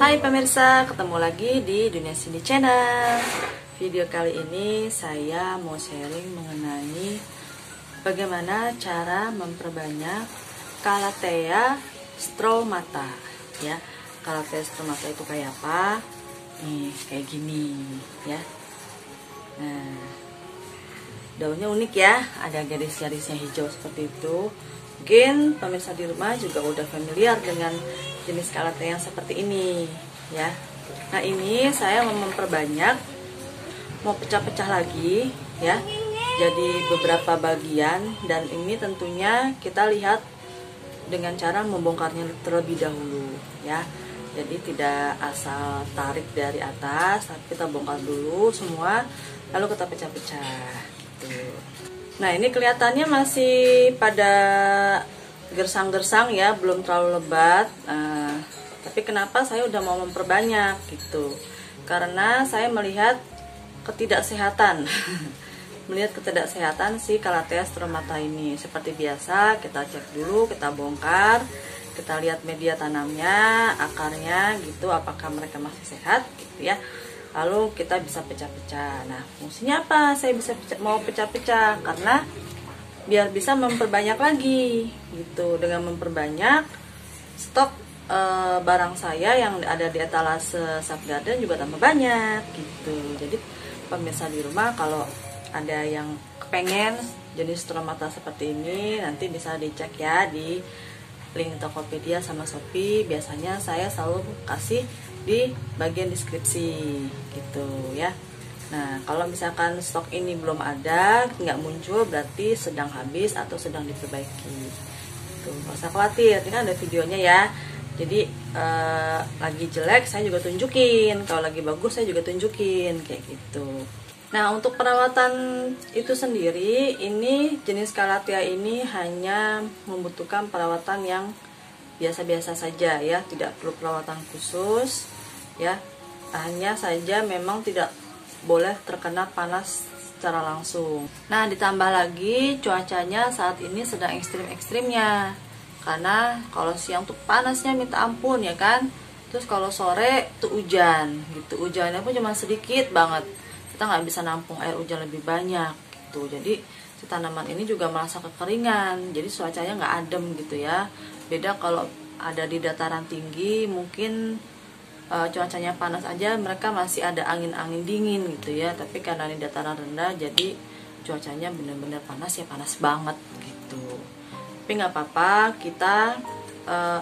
Hai pemirsa, ketemu lagi di Dunia Sini Channel. Video kali ini saya mau sharing mengenai bagaimana cara memperbanyak Calathea stromata ya. Calathea stromata itu kayak apa? Nih, kayak gini ya. Nah, daunnya unik ya, ada garis-garisnya hijau seperti itu. Mungkin pemirsa di rumah juga udah familiar dengan jenis Calathea yang seperti ini ya. Nah, ini saya mau memperbanyak, mau pecah-pecah lagi ya, jadi beberapa bagian. Dan ini tentunya kita lihat dengan cara membongkarnya terlebih dahulu ya. Jadi tidak asal tarik dari atas, tapi kita bongkar dulu semua, lalu kita pecah-pecah gitu. Nah, ini kelihatannya masih pada gersang-gersang ya, belum terlalu lebat. Tapi kenapa saya udah mau memperbanyak gitu? Karena saya melihat ketidaksehatan, melihat ketidaksehatan si Calathea stromata ini. Seperti biasa, kita cek dulu, kita bongkar, kita lihat media tanamnya, akarnya gitu, apakah mereka masih sehat gitu ya. Lalu kita bisa pecah-pecah. Nah, fungsinya apa? Saya mau pecah-pecah karena biar bisa memperbanyak lagi gitu. Dengan memperbanyak stok barang saya yang ada di etalase Safe Garden juga tambah banyak gitu. Jadi pemirsa di rumah kalau ada yang kepengen jenis stromata seperti ini, nanti bisa dicek ya di link Tokopedia sama Shopee. Biasanya saya selalu kasih di bagian deskripsi gitu ya. Nah, kalau misalkan stok ini belum ada, nggak muncul, berarti sedang habis atau sedang diperbaiki. Tuh, nggak usah khawatir, ini kan ada videonya ya. Jadi lagi jelek saya juga tunjukin, kalau lagi bagus saya juga tunjukin kayak gitu. Nah, untuk perawatan itu sendiri, ini jenis Calathea ini hanya membutuhkan perawatan yang biasa-biasa saja ya, tidak perlu perawatan khusus ya. Hanya saja memang tidak boleh terkena panas secara langsung. Nah, ditambah lagi cuacanya saat ini sedang ekstrim-ekstrimnya. Karena kalau siang tuh panasnya minta ampun ya kan. Terus kalau sore tuh hujan gitu. Hujannya pun cuma sedikit banget. Kita nggak bisa nampung air hujan lebih banyak gitu. Jadi si tanaman ini juga merasa kekeringan. Jadi cuacanya nggak adem gitu ya. Beda kalau ada di dataran tinggi, mungkin cuacanya panas aja mereka masih ada angin-angin dingin gitu ya. Tapi karena di dataran rendah, jadi cuacanya benar-benar panas ya, panas banget gitu. Tapi nggak apa-apa, kita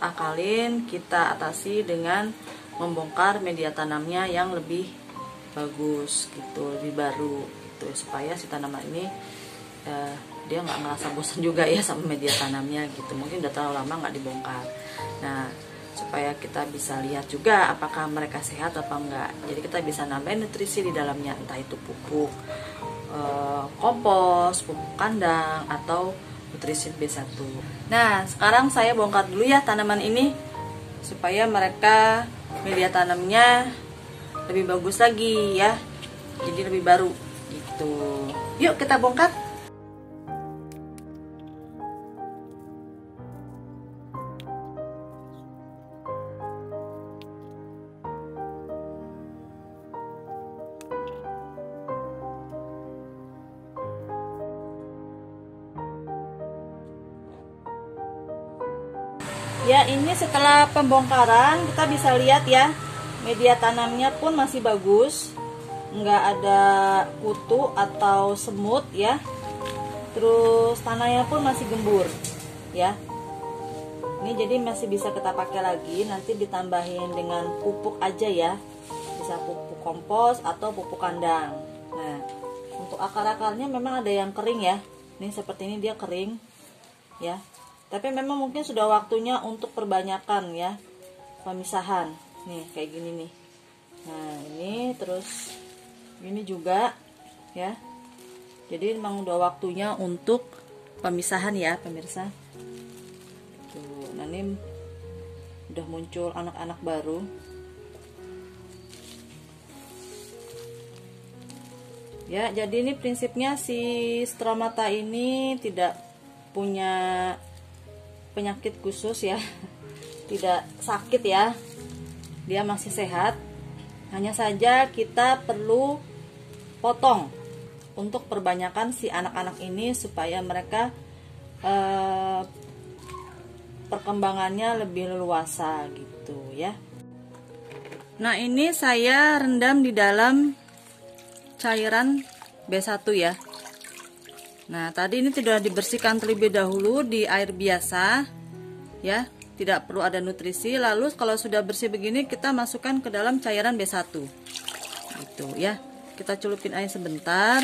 akalin, kita atasi dengan membongkar media tanamnya yang lebih bagus gitu, lebih baru gitu, supaya si tanaman ini dia nggak ngerasa bosan juga ya sama media tanamnya gitu. Mungkin udah terlalu lama nggak dibongkar. Nah, supaya kita bisa lihat juga apakah mereka sehat apa enggak. Jadi kita bisa nambahin nutrisi di dalamnya, entah itu pupuk kompos, pupuk kandang, atau nutrisi B1. Nah, sekarang saya bongkar dulu ya tanaman ini supaya mereka media tanamnya lebih bagus lagi ya. Jadi lebih baru gitu. Yuk kita bongkar. Ya, ini setelah pembongkaran kita bisa lihat ya, media tanamnya pun masih bagus, nggak ada kutu atau semut ya. Terus tanahnya pun masih gembur ya. Ini jadi masih bisa kita pakai lagi, nanti ditambahin dengan pupuk aja ya, bisa pupuk kompos atau pupuk kandang. Nah, untuk akar-akarnya memang ada yang kering ya, ini seperti ini dia kering ya. Tapi memang mungkin sudah waktunya untuk perbanyakan ya, pemisahan. Nih kayak gini nih. Nah, ini terus ini juga ya. Jadi memang udah waktunya untuk pemisahan ya pemirsa. Tuh, nah ini udah muncul anak-anak baru. Ya, jadi ini prinsipnya si stromata ini tidak punya penyakit khusus ya, tidak sakit ya. dia masih sehat. Hanya saja kita perlu potong untuk perbanyakan si anak-anak ini supaya mereka perkembangannya lebih leluasa gitu ya. Nah, ini saya rendam di dalam cairan B1 ya. Nah, tadi ini sudah dibersihkan terlebih dahulu di air biasa ya, tidak perlu ada nutrisi. Lalu kalau sudah bersih begini, kita masukkan ke dalam cairan B1 gitu ya. Kita celupin air sebentar,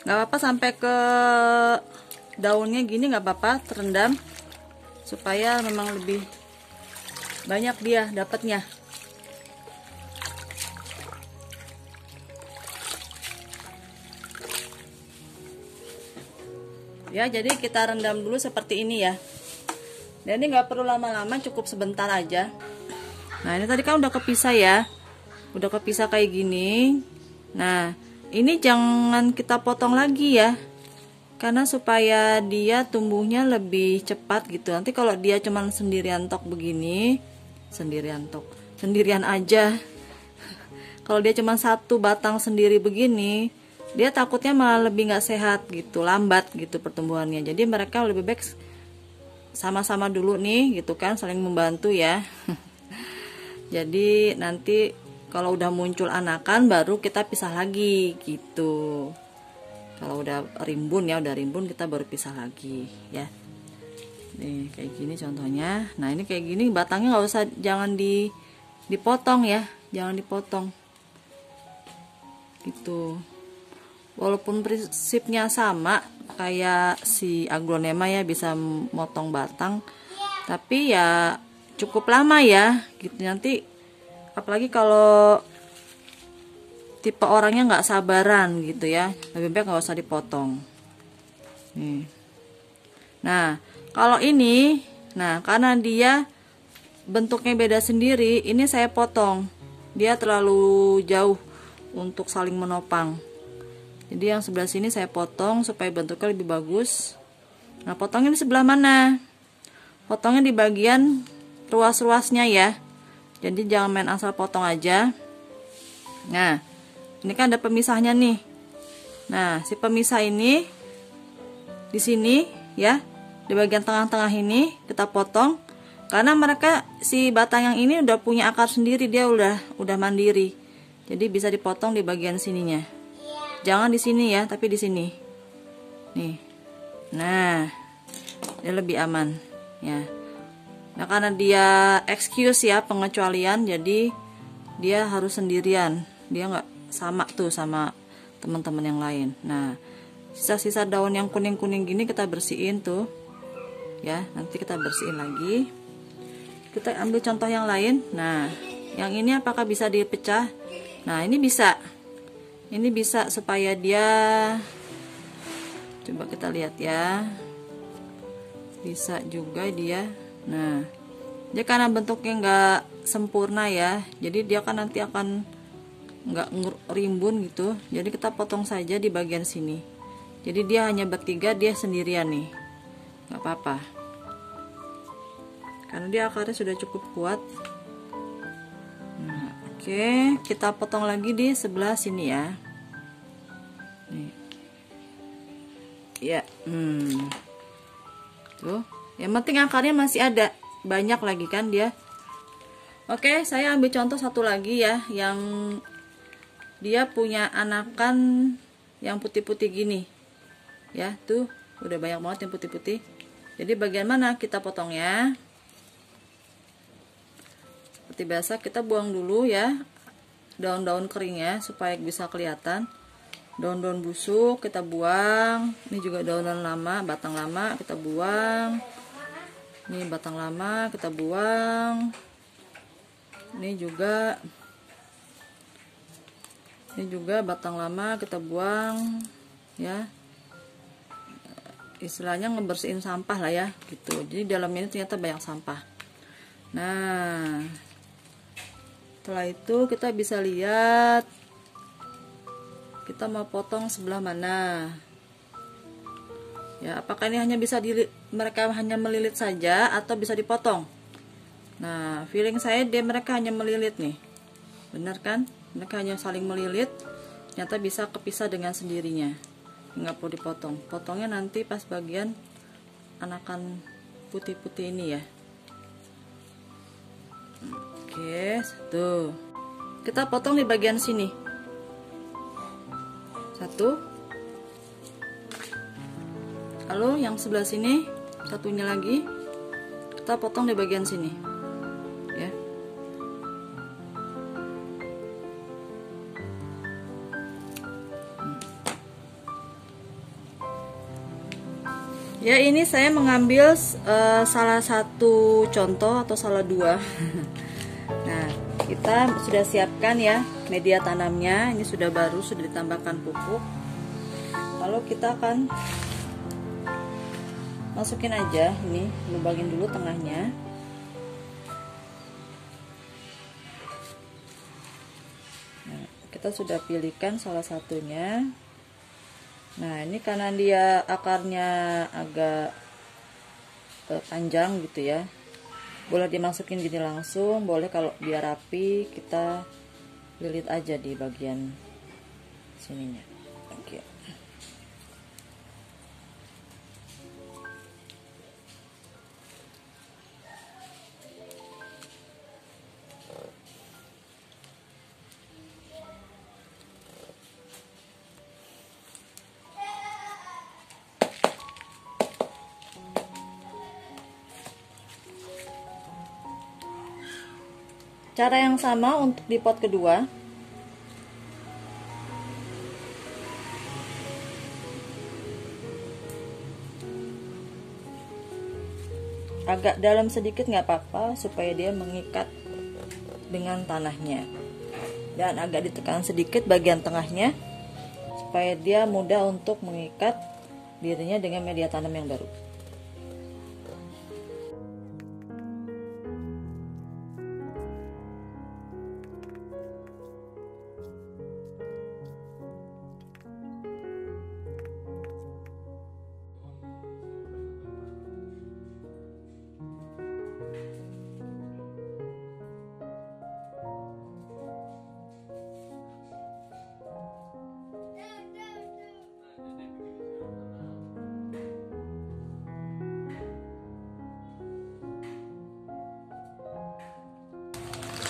nggak apa-apa sampai ke daunnya gini, nggak apa-apa, terendam supaya memang lebih banyak dia dapatnya. Ya, jadi kita rendam dulu seperti ini ya. Dan ini nggak perlu lama-lama, cukup sebentar aja. Nah, ini tadi kan udah kepisah ya, udah kepisah kayak gini. Nah, ini jangan kita potong lagi ya, karena supaya dia tumbuhnya lebih cepat gitu. Nanti kalau dia cuman sendirian tok begini, sendirian aja. Kalau dia cuma satu batang sendiri begini, dia takutnya malah lebih nggak sehat gitu, lambat gitu pertumbuhannya. Jadi mereka lebih baik sama-sama dulu nih gitu kan, saling membantu ya. Jadi nanti kalau udah muncul anakan baru kita pisah lagi gitu. Kalau udah rimbun kita baru pisah lagi ya. Nih kayak gini contohnya. Nah, ini kayak gini batangnya nggak usah, jangan dipotong ya, jangan dipotong gitu. Walaupun prinsipnya sama kayak si aglonema ya, bisa motong batang, tapi ya cukup lama ya gitu. Nanti apalagi kalau tipe orangnya nggak sabaran gitu ya, lebih baik nggak usah dipotong nih. Nah, kalau ini, nah karena dia bentuknya beda sendiri, ini saya potong, dia terlalu jauh untuk saling menopang. Jadi yang sebelah sini saya potong supaya bentuknya lebih bagus. Nah, potongnya di sebelah mana? Potongnya di bagian ruas-ruasnya ya. Jadi jangan main asal potong aja. Nah, ini kan ada pemisahnya nih. Nah, si pemisah ini di sini ya, di bagian tengah-tengah ini kita potong. Karena mereka si batang yang ini udah punya akar sendiri, dia udah mandiri. Jadi bisa dipotong di bagian sininya. Jangan di sini ya, tapi di sini. Nih. Nah, dia lebih aman ya. Nah, karena dia excuse ya, pengecualian, jadi dia harus sendirian. Dia nggak sama tuh sama teman-teman yang lain. Nah, sisa-sisa daun yang kuning-kuning gini kita bersihin tuh. Ya, nanti kita bersihin lagi. Kita ambil contoh yang lain. Nah, yang ini apakah bisa dipecah? Nah, ini bisa. Ini bisa supaya dia, coba kita lihat ya, bisa juga dia. Nah, dia karena bentuknya nggak sempurna ya, jadi dia kan nanti akan nggak rimbun gitu. Jadi kita potong saja di bagian sini. Jadi dia hanya bertiga, dia sendirian nih, nggak apa-apa, karena dia akarnya sudah cukup kuat. Nah, oke, kita potong lagi di sebelah sini ya. Nih. Ya, tuh. Yang penting akarnya masih ada, banyak lagi kan dia. Oke, saya ambil contoh satu lagi ya, yang dia punya anakan yang putih-putih gini. Ya, tuh udah banyak banget yang putih-putih. Jadi bagian mana kita potongnya? Seperti biasa kita buang dulu ya daun-daun keringnya supaya bisa kelihatan. Daun-daun busuk kita buang. Ini juga daun-daun lama, batang lama kita buang. Ini batang lama kita buang. Ini juga batang lama kita buang ya. Istilahnya ngebersihin sampah lah ya gitu. Jadi dalam ini ternyata banyak sampah. Nah, setelah itu kita bisa lihat kita mau potong sebelah mana ya. Apakah ini hanya bisa mereka hanya melilit saja atau bisa dipotong? Nah, feeling saya mereka hanya melilit nih. Benar kan? Mereka hanya saling melilit. Ternyata bisa kepisah dengan sendirinya. Nggak perlu dipotong. Potongnya nanti pas bagian anakan putih-putih ini ya. Oke, satu. Kita potong di bagian sini. Satu. Lalu yang sebelah sini, satunya lagi kita potong di bagian sini. Ya. Ya, ini saya mengambil salah satu contoh atau salah dua. Nah, kita sudah siapkan ya media tanamnya. Ini sudah baru, sudah ditambahkan pupuk. Lalu kita akan masukin aja ini, lubangin dulu tengahnya. Nah, kita sudah pilihkan salah satunya. Nah, ini karena dia akarnya agak panjang gitu ya, boleh dimasukin gini langsung, boleh kalau biar rapi kita lilit aja di bagian sininya. Oke. Cara yang sama untuk di pot kedua. Agak dalam sedikit nggak apa-apa supaya dia mengikat dengan tanahnya. Dan agak ditekan sedikit bagian tengahnya supaya dia mudah untuk mengikat dirinya dengan media tanam yang baru.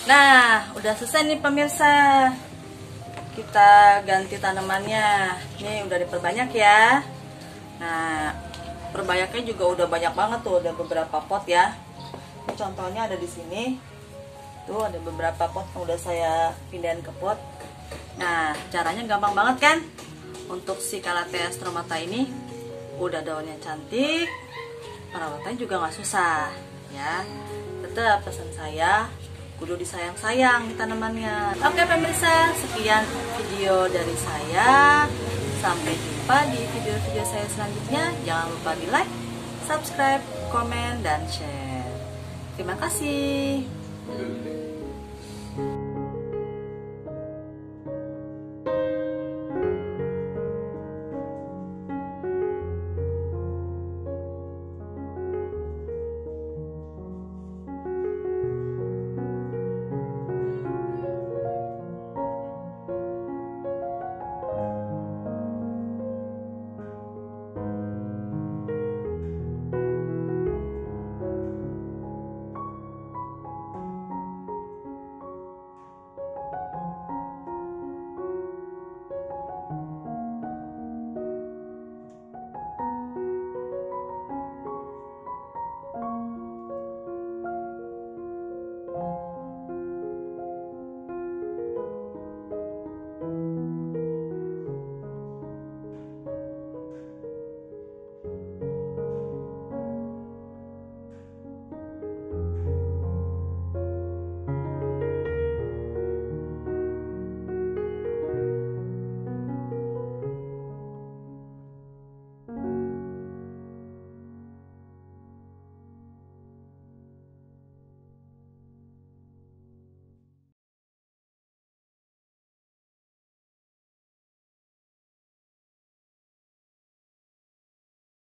Nah, udah selesai nih pemirsa. Kita ganti tanamannya. Nih udah diperbanyak ya. Nah, perbanyaknya juga udah banyak banget tuh, ada beberapa pot ya. Ini contohnya ada di sini. Tuh ada beberapa pot yang udah saya pindahin ke pot. Nah, caranya gampang banget kan? Untuk si Calathea stromata ini udah daunnya cantik, perawatannya juga nggak susah ya. Tetap pesan saya, kudu disayang-sayang tanamannya. Oke pemirsa, sekian video dari saya. Sampai jumpa di video-video saya selanjutnya. Jangan lupa di like, subscribe, komen, dan share. Terima kasih.